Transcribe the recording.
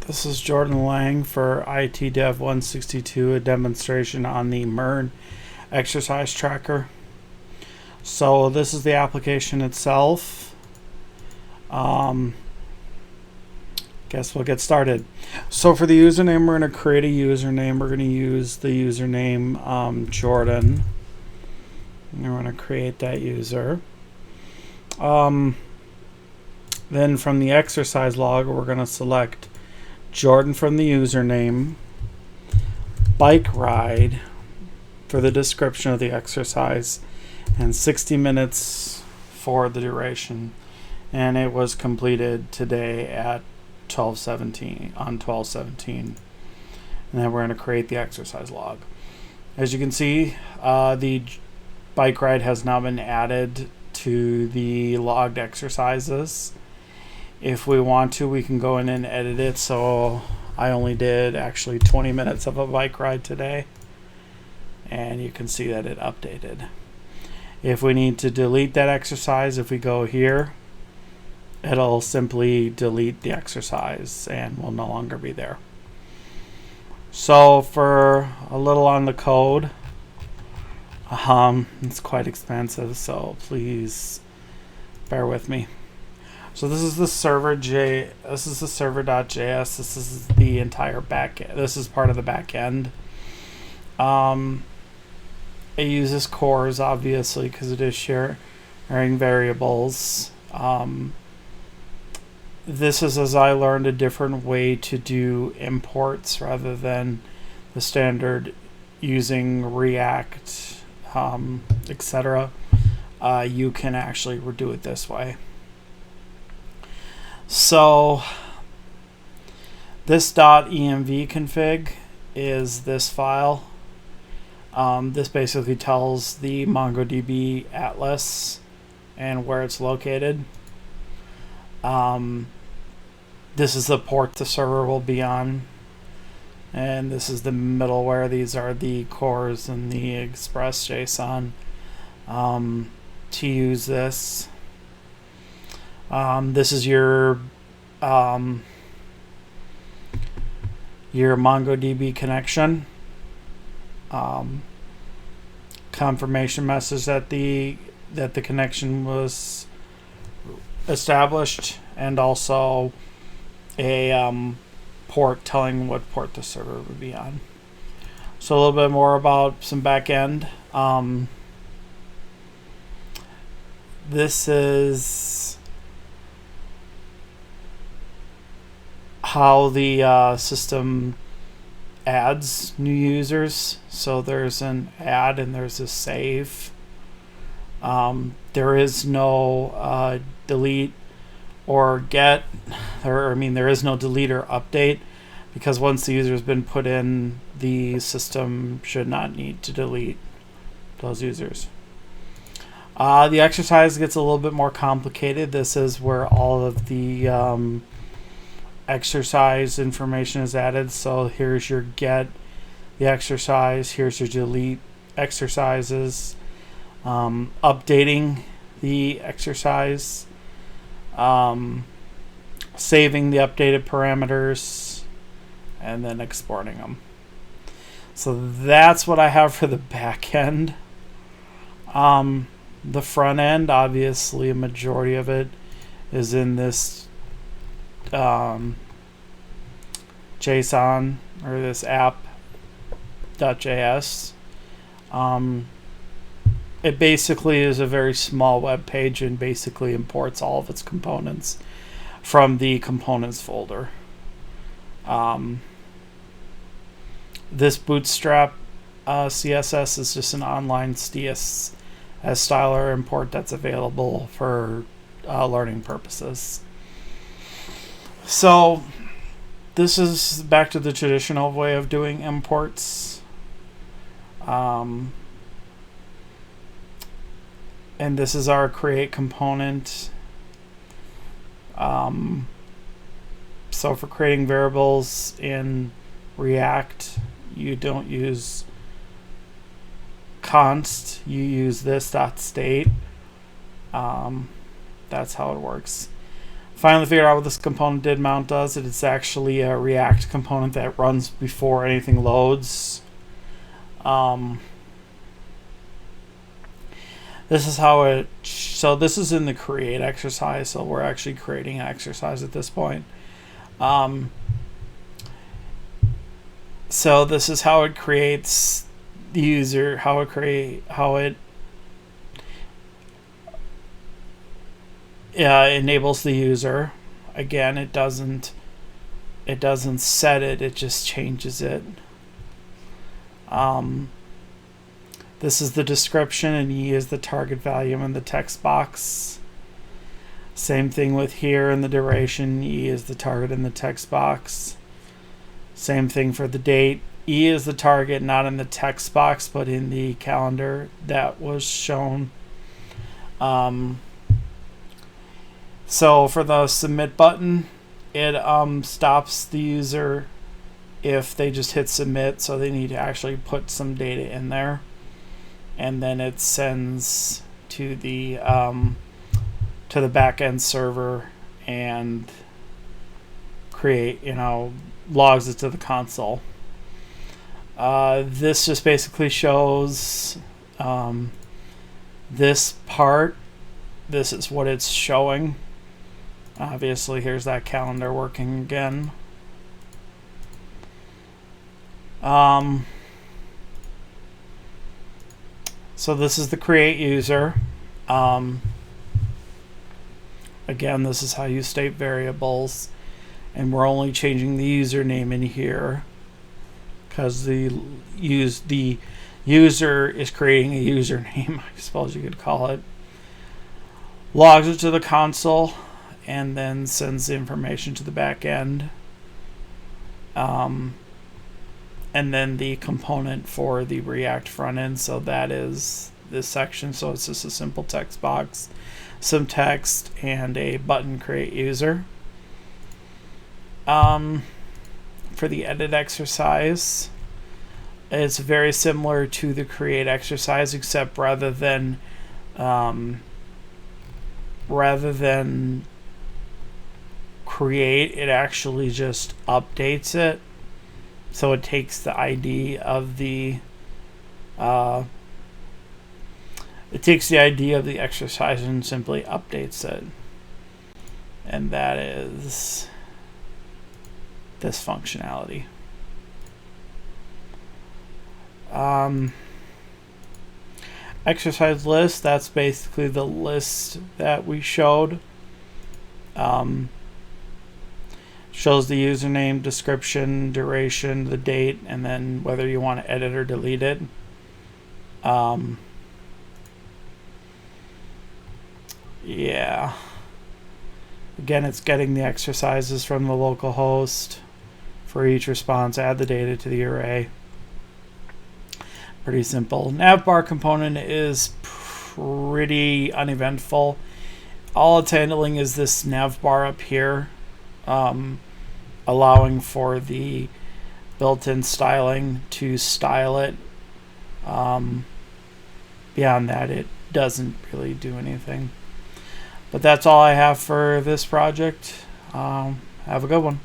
This is Jordan Lange for ITDev162, a demonstration on the MERN exercise tracker. So this is the application itself. Guess we'll get started. So for the username, we're going to create a username. We're going to use the username Jordan. And we're going to create that user. Then from the exercise log, we're going to select Jordan from the username, bike ride for the description of the exercise, and 60 minutes for the duration. And it was completed today at 12:17 on 12/17. And then we're going to create the exercise log. As you can see, the bike ride has now been added to the logged exercises. If we want to, we can go in and edit it. So I only did actually 20 minutes of a bike ride today, and you can see that it updated. If we need to delete that exercise, if we go here, it'll simply delete the exercise and will no longer be there. So for a little on the code, it's quite expensive, so please bear with me. So this is the server this is the server.js. This is the entire backend. This is part of the back end. It uses cores, obviously, because it is sharing variables. This is, as I learned, a different way to do imports rather than the standard using React, etc. You can actually do it this way. So this .env config is this file. This basically tells the MongoDB atlas and where it's located. This is the port the server will be on, and this is the middleware. These are the cores and the express JSON to use this. This is your MongoDB connection. Confirmation message that the connection was established, and also a port telling what port the server would be on. So a little bit more about some back end. This is how the system adds new users. So there's an add and there's a save. There is no delete or get, there is no delete or update, because once the user has been put in, the system should not need to delete those users. The exercise gets a little bit more complicated. This is where all of the exercise information is added. So here's your get the exercise, here's your delete exercises, updating the exercise, saving the updated parameters, and then exporting them. So that's what I have for the back end. The front end, obviously a majority of it is in this JSON, or this app.js. It basically is a very small web page and basically imports all of its components from the components folder. This Bootstrap CSS is just an online CSS styler import that's available for learning purposes. So this is back to the traditional way of doing imports. And this is our create component. So for creating variables in React, you don't use const, you use this .state. That's how it works. Finally figured out what this component did mount does. It's actually a React component that runs before anything loads. This is how it, so this is in the create exercise, so we're actually creating an exercise at this point. So this is how it creates the user, how it enables the user. Again, it doesn't set it just changes it. This is the description, and E is the target value in the text box. Same thing with here in the duration. E is the target in the text box. Same thing for the date. E is the target, not in the text box, but in the calendar that was shown. So for the submit button, it stops the user if they just hit submit, so they need to actually put some data in there. And then it sends to the back-end server and logs it to the console. This just basically shows this part. This is what it's showing. Obviously, here's that calendar working again. So this is the create user. Again, this is how you state variables, and we're only changing the username in here because the user is creating a username, I suppose you could call it. Logs it to the console and then sends the information to the back end. And then the component for the React front end, so that is this section. So it's just a simple text box, some text, and a button create user. For the edit exercise, it's very similar to the create exercise, except rather than create, it actually just updates it. So it takes the ID of the exercise and simply updates it. And that is this functionality. Exercise list, that's basically the list that we showed. Shows the username, description, duration, the date, and then whether you want to edit or delete it. Yeah. Again, it's getting the exercises from the local host. For each response, add the data to the array. Pretty simple. Navbar component is pretty uneventful. All it's handling is this navbar up here. Allowing for the built-in styling to style it. Beyond that, it doesn't really do anything. But that's all I have for this project. Have a good one.